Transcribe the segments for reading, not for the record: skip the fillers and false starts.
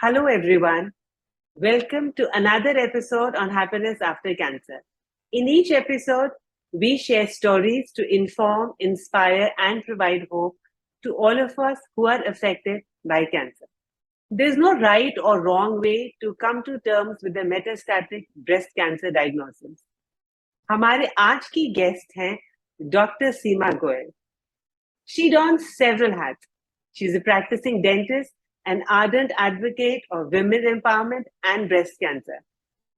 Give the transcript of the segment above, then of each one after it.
Hello, everyone. Welcome to another episode on Happiness After Cancer. In each episode, we share stories to inform, inspire, and provide hope to all of us who are affected by cancer. There's no right or wrong way to come to terms with the metastatic breast cancer diagnosis. हमारे आज की guest हैं doctor Seema Goyal. She dons several hats. She's a practicing dentist, an ardent advocate of women empowerment and breast cancer.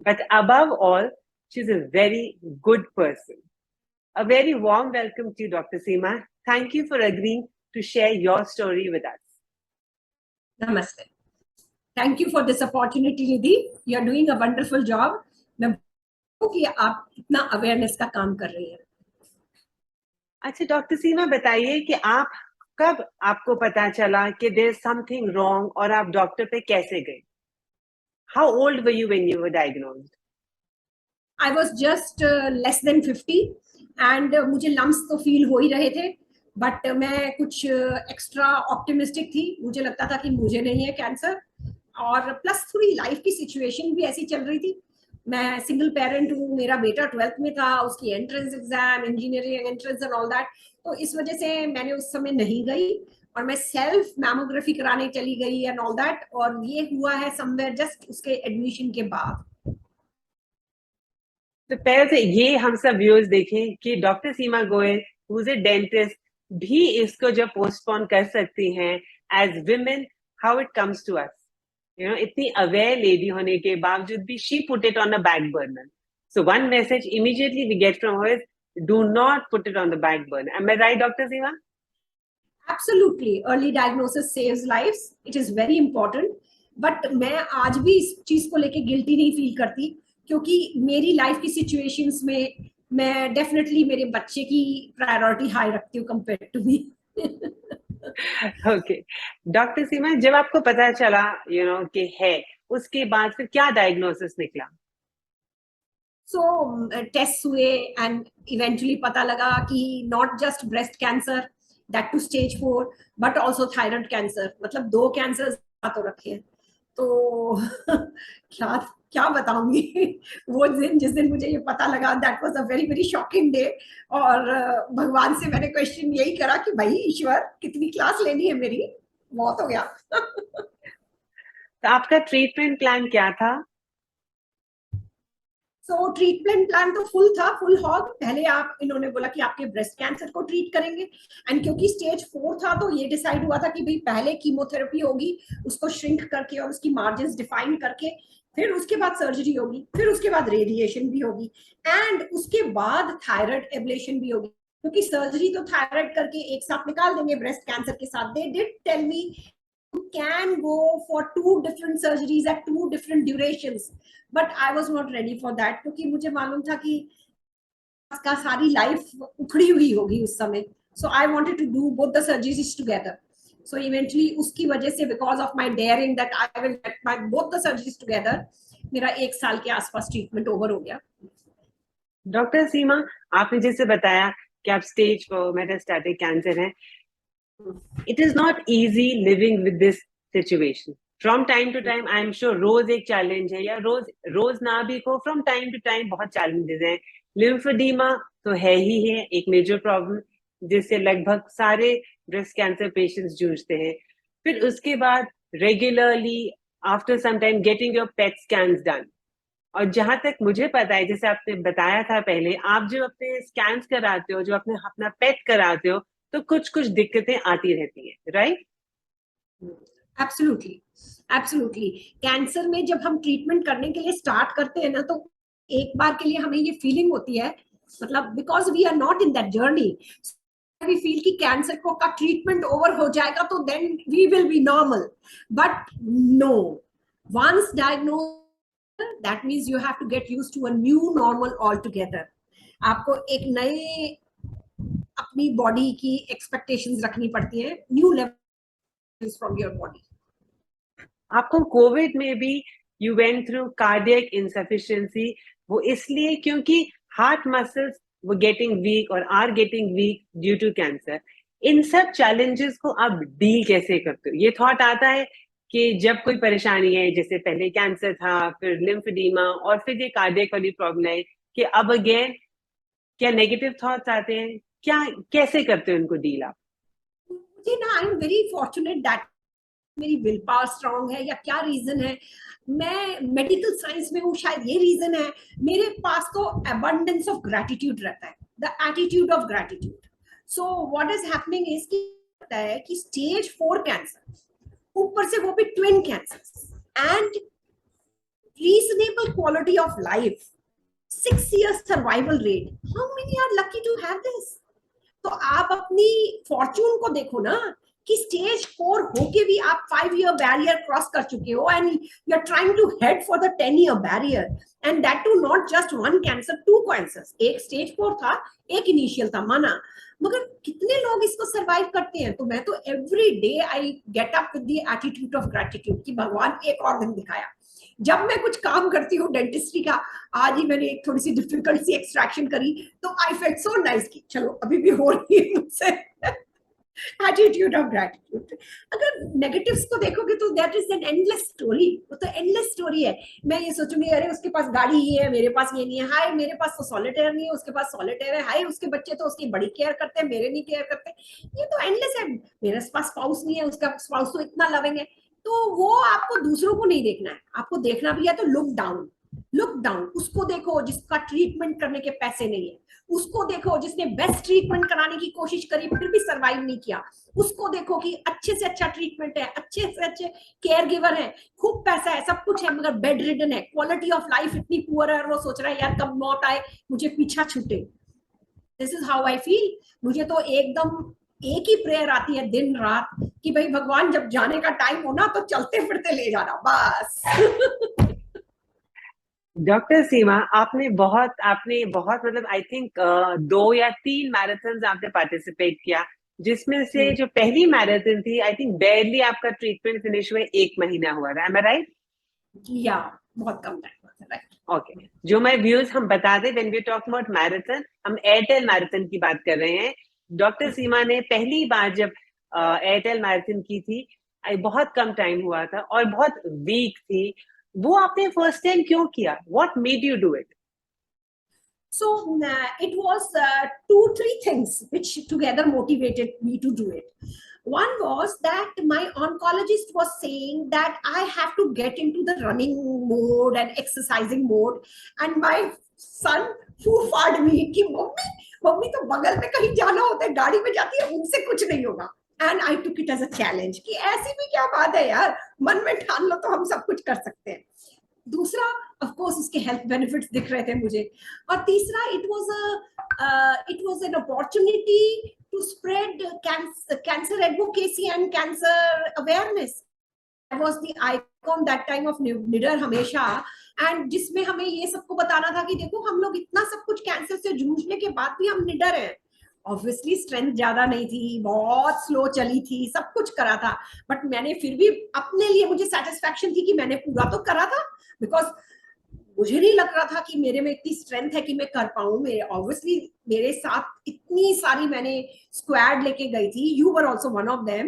But above all, she's a very good person. A very warm welcome to you, Dr. Seema. Thank you for agreeing to share your story with us. Namaste. Thank you for this opportunity, Nidhi. You are doing a wonderful job. मैं कि आप इतना awareness का काम कर रही हैं. अच्छा डॉक्टर सीमा बताइए कि आप कब आपको पता चला कि देयर इज समथिंग रॉन्ग और आप डॉक्टर पे कैसे गए? How old were you when you were diagnosed? I was just less than 50 and मुझे लम्स तो फील हो ही रहे थे, बट मैं कुछ एक्स्ट्रा ऑप्टिमिस्टिक थी. मुझे लगता था कि मुझे नहीं है कैंसर, और प्लस थोड़ी लाइफ की सिचुएशन भी ऐसी चल रही थी. मैं सिंगल पेरेंट हूँ, मेरा बेटा 12th में था, उसकी entrance exam, engineering entrance and all that. तो इस वजह से मैंने उस समय नहीं गई और मैं सेल्फ मैमोग्राफी कराने चली गई एंड ऑल दैट. और ये हुआ है समवेयर जस्ट उसके एडमिशन के बाद. तो पहले से ये हम सब व्यूअर्स देखें कि doctor Seema Goyal who is a dentist भी इसको जब पोस्टपोन कर सकती हैं as women, how it comes to us. You know, इतनी अवेयर लेडी होने के बावजूद भी she put it on a back burner. So one message immediately we get from her is, do not put it on the back burner. Am I right, Dr. Seema? Absolutely. Early diagnosis saves lives. It is very important. But मैं आज भी इस चीज को लेके guilty नहीं feel करती, क्योंकि मेरी लाइफ की सिचुएशंस में मैं डेफिनेटली मेरे बच्चे की प्रायोरिटी हाई रखती हूँ compare to me. Okay doctor Seema, जब आपको पता चला कि है, उसके बाद फिर क्या डायग्नोसिस निकला? सो टेस्ट हुए एंड इवेंचुअली पता लगा कि not just breast cancer, that too stage 4, but also thyroid cancer. मतलब 2 कैंसर तो रखे हैं. तो क्या क्या बताऊंगी. वो दिन जिस दिन मुझे ये पता लगा, that was a very very shocking day. और भगवान से मैंने क्वेश्चन यही करा कि भाई ईश्वर, कितनी क्लास लेनी है मेरी, बहुत हो गया. तो आपका ट्रीटमेंट प्लान क्या था? सो ट्रीटमेंट प्लान तो फुल था, फुल हॉग. पहले इन्होंने बोला कि आपके ब्रेस्ट कैंसर को ट्रीट करेंगे, एंड क्योंकि स्टेज 4 था तो ये डिसाइड हुआ था कि भाई पहले कीमोथेरेपी होगी, उसको श्रिंक करके और उसकी मार्जिन्स डिफाइन करके, फिर उसके बाद सर्जरी होगी, फिर उसके बाद रेडिएशन भी होगी, एंड उसके बाद थायराइड एब्लेशन भी होगी. क्योंकि सर्जरी तो थायराइड करके एक साथ निकाल देंगे ब्रेस्ट कैंसर के साथ. They did tell me can go for 2 different surgeries at 2 different durations, but I was not ready for that, क्योंकि मुझे मालूम था कि उसका सारी लाइफ उखड़ी हुई होगी उस समय. So I wanted to do both the surgeries together. So eventually उसकी वजह से, because of my daring that I will get my both the surgeries together, मेरा 1 साल के आसपास ट्रीटमेंट ओवर हो गया. डॉक्टर सीमा, आपने जैसे बताया कि आप स्टेज 4 मेटास्टैटिक कैंसर हैं. It is not easy living with this situation. From time to time, I am sure रोज एक चैलेंज है, या रोज ना भी को, from time to time बहुत चैलेंजेस हैं. लिम्फेडिमा तो है ही है, एक मेजर प्रॉब्लम जिससे लगभग सारे ब्रेस्ट कैंसर पेशेंट्स जूझते हैं. फिर उसके बाद regularly after some time getting your PET scans done. और जहां तक मुझे पता है, जैसे आपने बताया था पहले, आप जो अपने स्कैन्स कराते हो, जो अपना पेट कराते हो, तो कुछ कुछ दिक्कतें आती रहती है, राइट? Absolutely, absolutely. कैंसर में जब हम ट्रीटमेंट करने के लिए स्टार्ट करते हैं ना, तो एक बार के लिए हमें ये फीलिंग होती है, मतलब because we are not in that journey, we feel कि कैंसर को का ट्रीटमेंट ओवर हो जाएगा तो then we will be normal. But no, once diagnose, that means you have to get used to a new normal all together. आपको एक नए अपनी बॉडी की एक्सपेक्टेशंस रखनी पड़ती है, new level from your body. आपको कोविड में भी you went through cardiac insufficiency. वो इसलिए क्योंकि हार्ट मसल्स वो गेटिंग वीक और are getting weak due to cancer. इन सब चैलेंजेस को आप डील कैसे करते हो? ये थॉट आता है कि जब कोई परेशानी है, जैसे पहले कैंसर था, फिर लिम्फेडिमा और फिर ये कार्डियक वाली प्रॉब्लम है, कि अब अगेन क्या नेगेटिव थॉट्स आते हैं, क्या कैसे करते हैं उनको डील आप? मुझे ना, I am very fortunate that मेरी विल पावर स्ट्रांग है, या क्या रीजन है, मैं मेडिकल साइंस में हूँ, शायद ये रीजन है। मेरे पास तो अबंडेंस ऑफ ग्रैटिट्यूड रहता है, the attitude of gratitude. So what is happening is कि होता है कि स्टेज 4 कैंसर, ऊपर से वो भी twin cancer, and reasonable quality of life, 6 years survival rate, how many are lucky to have this? तो आप अपनी फॉर्चून को देखो ना, कि स्टेज 4 होके भी आप 5 year बैरियर क्रॉस कर चुके हो, and you are trying to head for the 10 year barrier, and that too not just one cancer, 2 cancer. एक स्टेज 4 था, एक इनिशियल था, माना, मगर कितने लोग इसको सरवाइव करते हैं? तो मैं तो every day I get up with the attitude of gratitude कि भगवान एक और दिन दिखाया। जब मैं कुछ काम करती हूँ डेंटिस्ट्री का, आज ही मैंने एक थोड़ी सी डिफिकल्ट सी एक्सट्रैक्शन करी, तो आई फेल्ट सो नाइस कि चलो अभी भी हो रही है मुझसे। Attitude of gratitude. अगर नेगेटिव्स को देखोगे तो that is an endless story, वो तो एंडलेस स्टोरी है। मैं ये सोचूंगी, अरे उसके पास गाड़ी ये है, मेरे पास ये नहीं है, हाय मेरे पास तो सॉलिटेयर नहीं है, उसके पास सॉलिटेयर है, हाय उसके बच्चे तो उसकी बड़ी केयर करते हैं, मेरे नहीं केयर करते। ये तो एंडलेस है। मेरे पास स्पाउस नहीं है, उसका स्पाउस तो इतना लविंग है। तो वो आपको दूसरों को नहीं देखना है, आपको देखना भी है तो लुक डाउन। लुक डाउन उसको देखो जिसका ट्रीटमेंट करने के पैसे नहीं है, उसको देखो जिसने बेस्ट ट्रीटमेंट कराने की कोशिश करी फिर भी सरवाइव नहीं किया, उसको देखो कि अच्छे से अच्छा ट्रीटमेंट है, अच्छे से अच्छे केयर गिवर है, खूब पैसा है, सब कुछ है, मगर बेड रिडन है, क्वालिटी ऑफ लाइफ इतनी पुअर है, और वो सोच रहा है यार कब मौत आए, मुझे पीछा छूटे। This is how I feel. मुझे तो एकदम एक ही प्रेयर आती है दिन रात कि भाई भगवान जब जाने का टाइम हो ना, तो चलते फिरते ले जाना बस। डॉक्टर सीमा, आपने बहुत मतलब आई थिंक 2 या 3 मैराथन आपने पार्टिसिपेट किया, जिसमें से जो पहली मैराथन थी, आई थिंक बेरली आपका ट्रीटमेंट फिनिश हुए 1 महीना हुआ था, एम आई राइट? या बहुत कम टाइम हुआ था, राइट। ओके, जो मैं व्यूअर्स हम बता दें, when we talk about marathon, हम एयरटेल मैराथन की बात कर रहे हैं। डॉक्टर सीमा ने पहली बार जब एयरटेल मैराथन की थी, बहुत कम टाइम हुआ था और बहुत वीक थी, वो आपने फर्स्ट टाइम क्यों किया? What made you do it? So it was 2-3 things which together motivated me to do it. One was that my oncologist was saying that I have to get into the running mode and exercising mode, and my son foo-farred me कि mummy mummy तो बगल में कहीं जाना होता है गाड़ी में जाती है, उनसे कुछ नहीं होगा। And I took it as a challenge कि ऐसी भी क्या बात है यार, मन में ठान लो तो हम सब कुछ कर सकते हैं। दूसरा, ऑफ कोर्स उसके हेल्थ बेनिफिट्स दिख रहे थे मुझे, और तीसरा, it was an opportunity to spread cancer advocacy and cancer awareness. I was the icon that time of निडर हमेशा, एंड जिसमें हमें ये सबको बताना था कि देखो हम लोग इतना सब कुछ कैंसर से जूझने के बाद भी हम निडर हैं। ऑब्वियसली स्ट्रेंथ ज्यादा नहीं थी, बहुत स्लो चली थी, सब कुछ करा था, बट मैंने फिर भी अपने लिए मुझे सेटिस्फैक्शन थी कि मैंने पूरा तो करा था, बिकॉज मुझे नहीं लग रहा था कि मेरे में इतनी स्ट्रेंथ है कि मैं कर पाऊं। मेरे ऑब्वियसली मेरे साथ इतनी सारी मैंने स्क्वाड लेके गई थी, you were also one of them,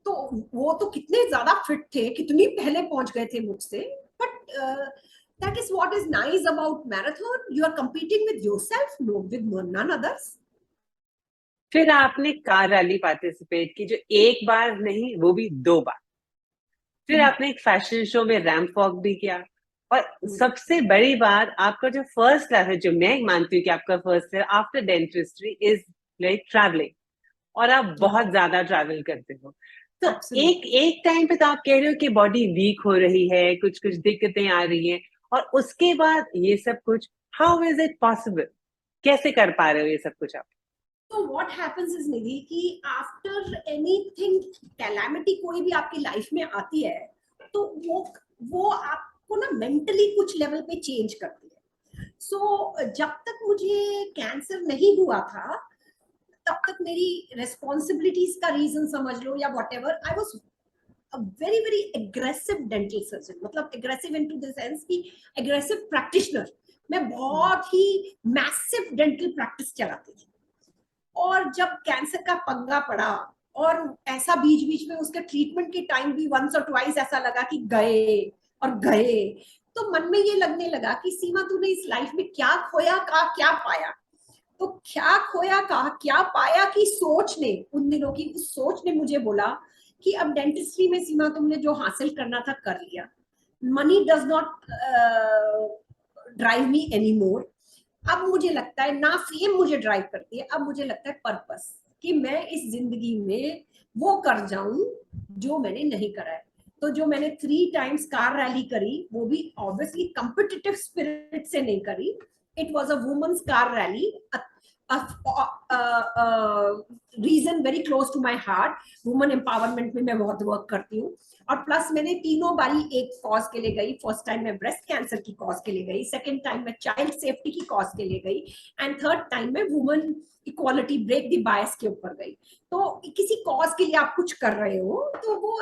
तो वो तो कितने ज्यादा फिट थे, कितनी पहले पहुंच गए थे मुझसे। But that is what is nice about marathon, you are competing with yourself, no with none others. फिर आपने कार रैली पार्टिसिपेट की, जो एक बार नहीं, वो भी 2 बार। फिर आपने एक फैशन शो में रैंप वॉक भी किया, और सबसे बड़ी बात, आपका जो फर्स्ट लव है, जो मैं मानती हूँ कि आपका फर्स्ट है after dentistry, is like travelling, और आप बहुत ज्यादा ट्रैवल करते हो। तो एक एक टाइम पे तो आप कह रहे हो कि बॉडी वीक हो रही है, कुछ कुछ दिक्कतें आ रही हैं, और उसके बाद ये सब कुछ, हाउ इज इट पॉसिबल? कैसे कर पा रहे हो ये सब कुछ आप? तो व्हाट हैपेंस इज निधि कि आफ्टर एनीथिंग कैलामिटी कोई भी आपकी लाइफ में आती है, तो वो आपको ना मेंटली कुछ लेवल पे चेंज करती है। सो जब तक मुझे कैंसर नहीं हुआ था, तब तक मेरी रेस्पॉन्सिबिलिटीज का रीजन समझ लो या whatever, I was a very very aggressive dental surgeon, मतलब aggressive in to the sense की एग्रेसिव प्रैक्टिशनर। मैं बहुत ही मैसिव डेंटल प्रैक्टिस चलाती थी, और जब कैंसर का पंगा पड़ा, और ऐसा बीच बीच में उसके ट्रीटमेंट के टाइम भी वंस और ट्वाइस ऐसा लगा कि गए और गए। तो मन में ये लगने लगा कि सीमा तूने इस लाइफ में क्या खोया, का क्या पाया। तो क्या खोया, कहा क्या पाया कि सोच ने, उन दिनों की उस सोच ने मुझे बोला कि अब डेंटिस्ट्री में सीमा तुमने जो हासिल करना था कर लिया, money does not drive me any more. अब मुझे लगता है ना फेम मुझे ड्राइव करती है, अब मुझे लगता है पर्पस, कि मैं इस जिंदगी में वो कर जाऊं जो मैंने नहीं करा है। तो जो मैंने 3 टाइम्स कार रैली करी, वो भी ऑब्वियसली कंपिटिटिव स्पिरिट से नहीं करी। It was a women's car rally, reason very close to my heart. Women empowerment में मैं बहुत वर्क करती हूँ। और प्लस मैंने तीनों बारी एक कॉज के लिए गई। फर्स्ट टाइम मैं ब्रेस्ट कैंसर की कॉज के लिए गई, सेकंड टाइम मैं चाइल्ड सेफ्टी की कॉज के लिए गई, एंड थर्ड टाइम मैं women equality break the bias के ऊपर गई। तो किसी कॉज के लिए आप कुछ कर रहे हो तो वो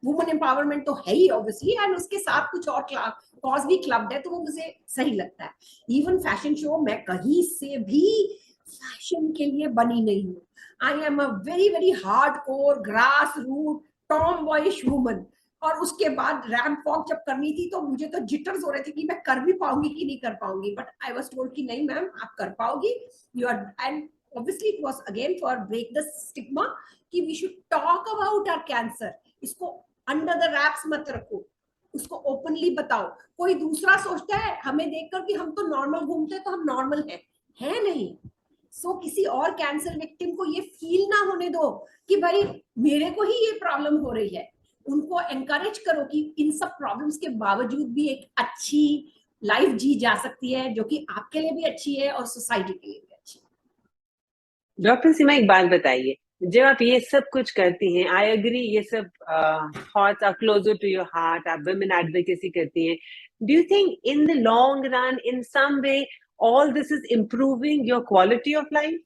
वुमेन एम्पावरमेंट तो है ही ऑब्वियसली, एंड उसके साथ कुछ और कॉज भी क्लब्ड है, तो वो मुझे सही लगता है। इवन फैशन शो मैं कहीं से भी फैशन के लिए बनी नहीं हूँ। I am a very very hard core grass root tomboyish woman. और उसके बाद रैम्प वॉक जब करनी थी तो मुझे तो जिटर्स हो रहे थे कि मैं कर भी पाऊंगी कि नहीं कर पाऊंगी, बट आई वाज टोल्ड कि नहीं मैम आप कर पाओगी, you are. And obviously it was again for break the stigma कि we should talk about our cancer। इसको अंडर द रैप्स मत रखो, उसको ओपनली बताओ। कोई दूसरा सोचता है हमें देखकर कि हम तो नॉर्मल घूमते हैं तो हम नॉर्मल हैं, है नहीं। सो किसी और कैंसर विक्टिम को ये फील ना होने दो कि भाई मेरे को ही ये प्रॉब्लम हो रही है। उनको एनकरेज करो कि इन सब प्रॉब्लम्स के बावजूद भी एक अच्छी लाइफ जी जा सकती है, जो कि आपके लिए भी अच्छी है और सोसाइटी के लिए भी अच्छी है। डॉक्टर सीमा, एक बात बताइए, जब आप ये सब कुछ करती हैं, आई एग्री, ये सब thoughts are closer to your heart, आप वुमेन एडवोकेसी करती हैं, do you think in the long run in some way all this is improving your quality of life?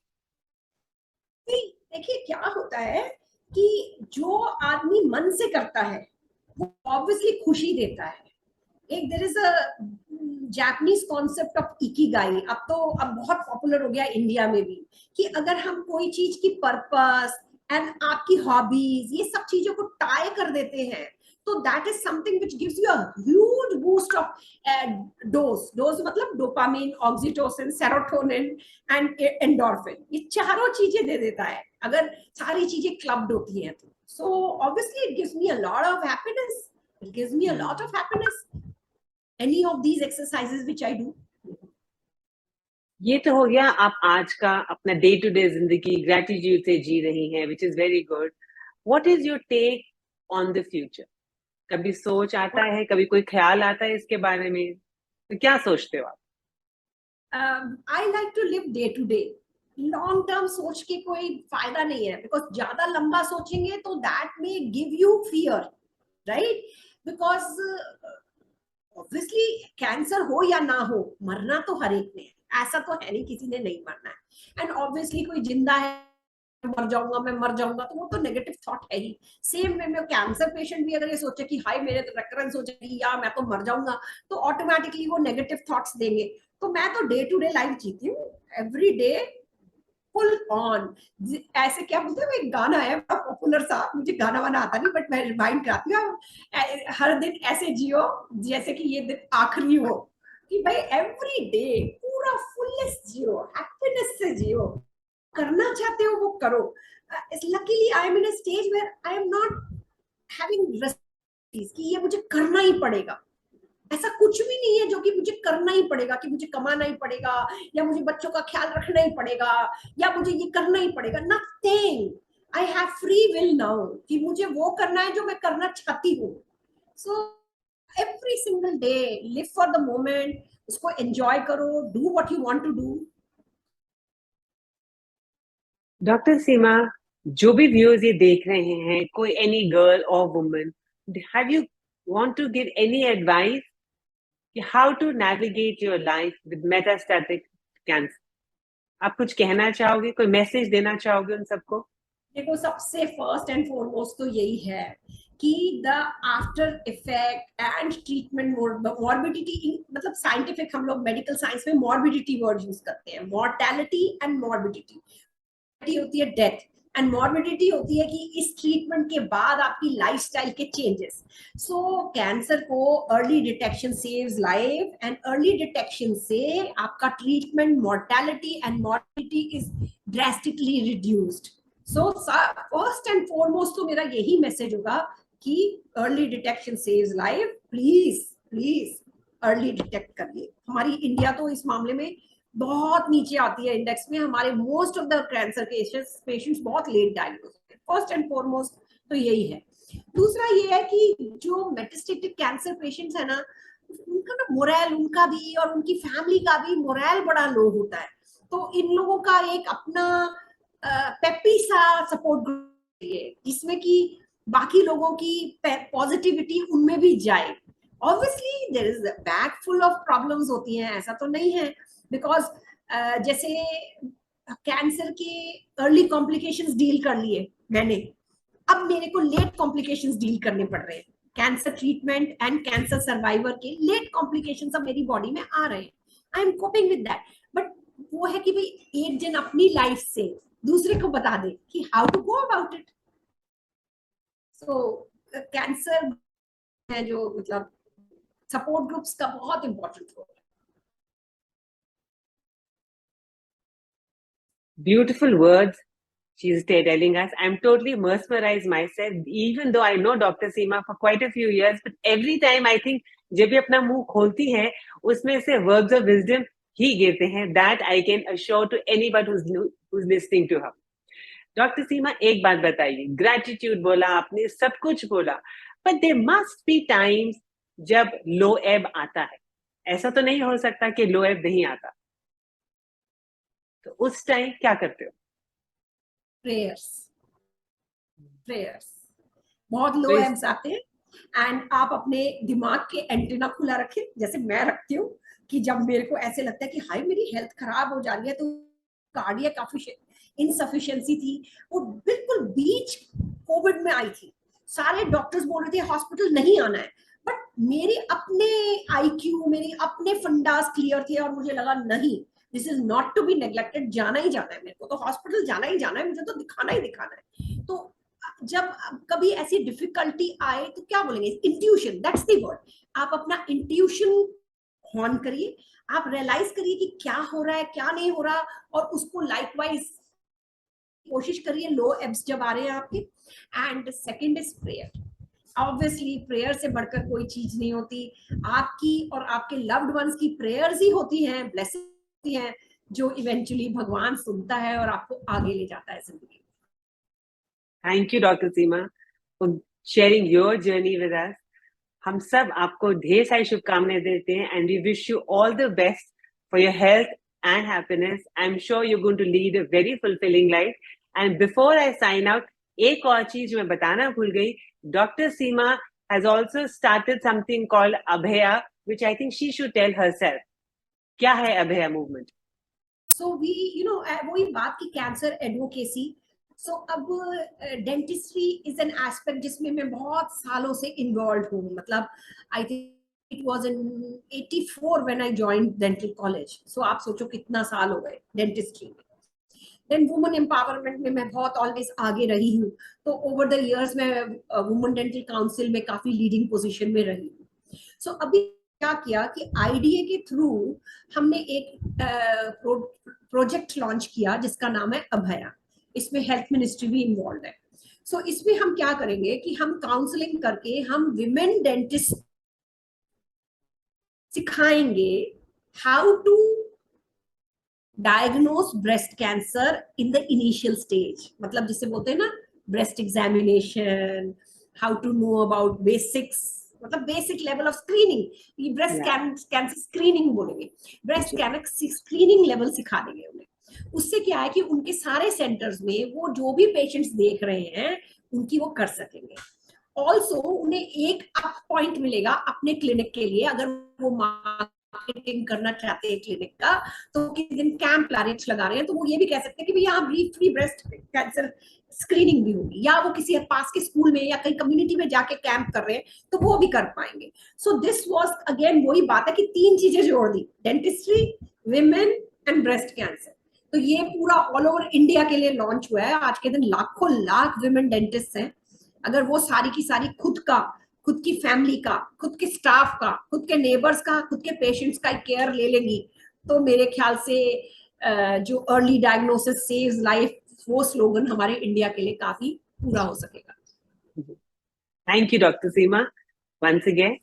देखिए क्या होता है कि जो आदमी मन से करता है वो ऑब्वियसली खुशी देता है। एक there is a Japanese concept of ikigai, अब बहुत पॉपुलर हो गया इंडिया में भी, कि अगर हम कोई चीज की पर्पस एंड आपकी हॉबीज ये सब चीजों को टाई कर देते हैं, तो that is something which gives you a huge boost of dose मतलब dopamine, oxytocin, serotonin and endorphin, ये चारों चीजें दे देता है अगर सारी चीजें क्लब्ड होती हैं तो। So obviously it gives me a lot of happiness, it gives me a lot of happiness, any of these exercises which I do। ये तो हो गया, आप आज का अपना डे टू डे जिंदगी ग्रेटिट्यूड से जी रही हैं, which is very good. What is your take on the future? कभी सोच आता है, कभी कोई ख्याल आता है इसके बारे में, तो क्या सोचते हो आप? I like to live day to day। Long term सोच के कोई फायदा नहीं है, बिकॉज ज्यादा लंबा सोचेंगे तो that may give you fear, right. Because obviously cancer हो या ना हो, मरना तो हर एक ने है, ऐसा तो है नहीं किसी ने नहीं मरना है। एंड ऑब्वियसली कोई जिंदा है मर जाऊंगा, मैं मर जाऊंगा, तो वो तो नेगेटिव थॉट है ही। सेम वे में कैंसर पेशेंट भी अगर ये सोचे कि हाय मेरे तो रेकरेंस हो जाएगी या मैं तो मर जाऊंगा, तो ऑटोमेटिकली वो नेगेटिव थॉट्स देंगे। तो मैं तो डे टू डे लाइफ जीती हूँ, एवरी डे फुल ऑन। ऐसे क्या बोलते हैं, एक गाना है बड़ा पॉपुलर सा, मुझे गाना वाना आता नहीं बट मैं रिमाइंड कराती हूँ, हर दिन ऐसे जियो जैसे कि ये दिन आखिरी हो। कि भाई एवरी डे पूरा फुलेस्ट जियो, हैप्पीनेस से जियो, करना चाहते हो वो करो। Luckily I am in a stage where I am not having कि ये मुझे करना ही पड़ेगा। ऐसा कुछ भी नहीं है जो कि मुझे करना ही पड़ेगा, कि मुझे कमाना ही पड़ेगा या मुझे बच्चों का ख्याल रखना ही पड़ेगा या मुझे ये करना ही पड़ेगा। Nothing, I have free will now कि मुझे वो करना है जो मैं करना चाहती हूँ। So every single day live for the moment, उसको एंजॉय करो, do what you want to do. Doctor Seema, जो भी व्यूअर्स ये देख रहे हैं, कोई एनी गर्ल और woman, have you want to give any advice कि how to navigate your life with metastatic cancer? आप कुछ कहना चाहोगे, कोई मैसेज देना चाहोगे उन सबको? देखो सबसे फर्स्ट एंड फॉरमोस्ट तो यही है कि the after effect and treatment morbidity, मतलब साइंटिफिक हम लोग मेडिकल साइंस में मॉर्बिडिटी वर्ड यूज करते हैं, मॉर्टेलिटी एंड मॉर्बिडिटी होती है डेथ, एंड मॉर्बिडिटी होती है कि इस ट्रीटमेंट के बाद आपकी लाइफस्टाइल के चेंजेस। सो कैंसर को early detection saves life, and early detection से आपका treatment mortality and morbidity is drastically reduced. So first and foremost तो मेरा यही मैसेज होगा कि early detection saves life. Please please early detect करिए। हमारी इंडिया तो इस मामले में बहुत नीचे आती है इंडेक्स में। हमारे most of the cancer patients बहुत लेट डायग्नोज होते हैं। फर्स्ट एंड फॉरमोस्ट तो यही है। दूसरा ये है कि जो मेटास्टेटिक कैंसर पेशेंट्स है ना, उनका ना मोरल, उनका भी और उनकी फैमिली का भी मोरल बड़ा लो होता है। तो इन लोगों का एक अपना पेपी सा सपोर्ट ग्रुप है जिसमें कि बाकी लोगों की पॉजिटिविटी उनमें भी जाए। Obviously there is a bag full of problems होती हैं, ऐसा तो नहीं है, बिकॉज जैसे कैंसर के अर्ली कॉम्प्लिकेशंस डील कर लिए मैंने, अब मेरे को लेट कॉम्प्लिकेशंस डील करने पड़ रहे हैं। Cancer treatment and cancer survivor के लेट कॉम्प्लिकेशंस अब मेरी बॉडी में आ रहे हैं। I am coping with that. But वो है कि भाई एक जन अपनी लाइफ से दूसरे को बता दे कि how to go about it. So cancer है जो मतलब सपोर्ट ग्रुप्स का बहुत इंपॉर्टेंट रोल है। Beautiful words she's telling us. I'm totally mesmerized myself, even though I know Dr. Seema for quite a few years, but every time I think जब भी अपना मुंह खोलती है उसमें से words of wisdom ही गिरते हैं. That I can assure to anybody who's listening to her. Doctor Seema, एक बात बताइए, ग्रेटिट्यूड बोला आपने, सब कुछ बोला, but there must be times जब लो एब आता है. ऐसा तो नहीं हो सकता कि लो एब नहीं आता. तो उस टाइम क्या करते हो? प्रेयर्स। बहुत लो एब्स आते हैं एंड आप अपने दिमाग के एंटीना खुला रखें, जैसे मैं रखती हूँ, कि जब मेरे को ऐसे लगता है कि हाय मेरी हेल्थ खराब हो जा रही है, तो कार्डियक इनसफिशिएंसी थी, वो बिल्कुल बीच कोविड में आई थी। सारे डॉक्टर्स बोल रहे थे हॉस्पिटल नहीं आना है, बट मेरे अपने आईक्यू, मेरे अपने फंडास क्लियर थे और मुझे लगा नहीं, this is not to be neglected, जाना ही जाना है, मेरे को तो हॉस्पिटल जाना ही जाना है, मुझे तो दिखाना ही दिखाना है। तो जब कभी ऐसी डिफिकल्टी आए तो क्या बोलेंगे, इंट्यूशन, दैट्स द वर्ड। आप अपना इंट्यूशन हॉर्न करिए, आप रियलाइज करिए कि क्या हो रहा है क्या नहीं हो रहा, और उसको लाइकवाइज कोशिश करिए लो एब्स जब आ रहे हैं आपके। And second is prayer. Obviously prayer से बढ़कर कोई चीज नहीं होती। आपकी और आपके लव्ड वंस की प्रेयर्स ही होती हैं, ब्लेसिंग होती हैं, जो इवेंचुअली भगवान सुनता है और आपको आगे ले जाता है जिंदगी। Thank you doctor Seema for sharing your journey with us. हम सब आपको ढेर सारी शुभकामनाएं देते हैं and we wish you all the best for your health and happiness. I am sure you are going to lead a very fulfilling life. And before I sign out, एक और चीज मैं बताना भूल गई. Doctor Seema has also started something called Abhaya, which I think she should tell herself. क्या है Abhaya movement? So we, वही बात की कैंसर एडवोकेसी. सो अब डेंटिस्ट्री इज एन एस्पेक्ट जिसमें मैं बहुत सालों से इन्वॉल्व हूँ. मतलब I think it was in 84 when I joined dental college. So आप सोचो कितना साल हो गए डेंटिस्ट्री में. देन वुमेन एम्पावरमेंट में मैं बहुत ऑलवेज आगे रही हूँ. तो ओवर द इयर्स मैं वुमेन डेंटल काउंसिल में काफी लीडिंग पोजीशन में रही हूँ. सो अभी क्या किया कि आईडीए के थ्रू हमने एक प्रोजेक्ट लॉन्च किया जिसका नाम है अभया. इसमें हेल्थ मिनिस्ट्री भी इन्वॉल्व है. सो इसमें हम क्या करेंगे कि हम काउंसलिंग करके हम विमेन डेंटिस्ट सिखाएंगे how to diagnose breast cancer in the initial stage. मतलब जिसे बोलते हैं ना breast examination, how to know about basics, मतलब बेसिक लेवल ऑफ स्क्रीनिंग. ये ब्रेस्ट कैंसर स्क्रीनिंग बोलेंगे, ब्रेस्ट कैंसर स्क्रीनिंग लेवल सिखा देंगे उन्हें. उससे क्या है कि उनके सारे सेंटर्स में वो जो भी पेशेंट्स देख रहे हैं उनकी वो कर सकेंगे. ऑल्सो उन्हें एक अप पॉइंट मिलेगा अपने क्लिनिक के लिए. अगर वो मार्केटिंग करना चाहते हैं क्लिनिक का, तो किसी दिन कैंप प्लारेट्स लगा रहे हैं तो वो ये भी कह सकते हैं कि भैया फ्री ब्रेस्ट कैंसर स्क्रीनिंग भी होगी, या वो किसी पास के स्कूल में या कहीं कम्युनिटी में जाके कैंप कर रहे हैं तो वो भी कर पाएंगे. सो दिस वाज अगेन वही बात है कि तीन चीजें जोड़ दी, dentistry, women and breast cancer. तो ये पूरा ऑल ओवर इंडिया के लिए लॉन्च हुआ है। आज के दिन लाखों लाख विमेन डेंटिस्ट हैं। अगर वो सारी की सारी खुद की फैमिली का, खुद के स्टाफ का, खुद के नेबर्स का, खुद के पेशेंट्स का केयर ले लेंगी, तो मेरे ख्याल से जो अर्ली डायग्नोसिस सेव्स लाइफ, वो स्लोगन हमारे इंडिया के लिए काफी पूरा हो सकेगा। Thank you doctor Seema once again.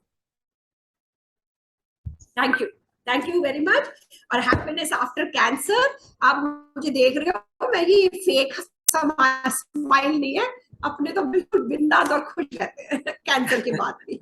Thank you very much. और हैप्पीनेस आफ्टर कैंसर, आप मुझे देख रहे हो, मैं ये फेक स्माइल नहीं है, अपने तो बिल्कुल बिंदास और खुश रहते हैं कैंसर के बाद भी।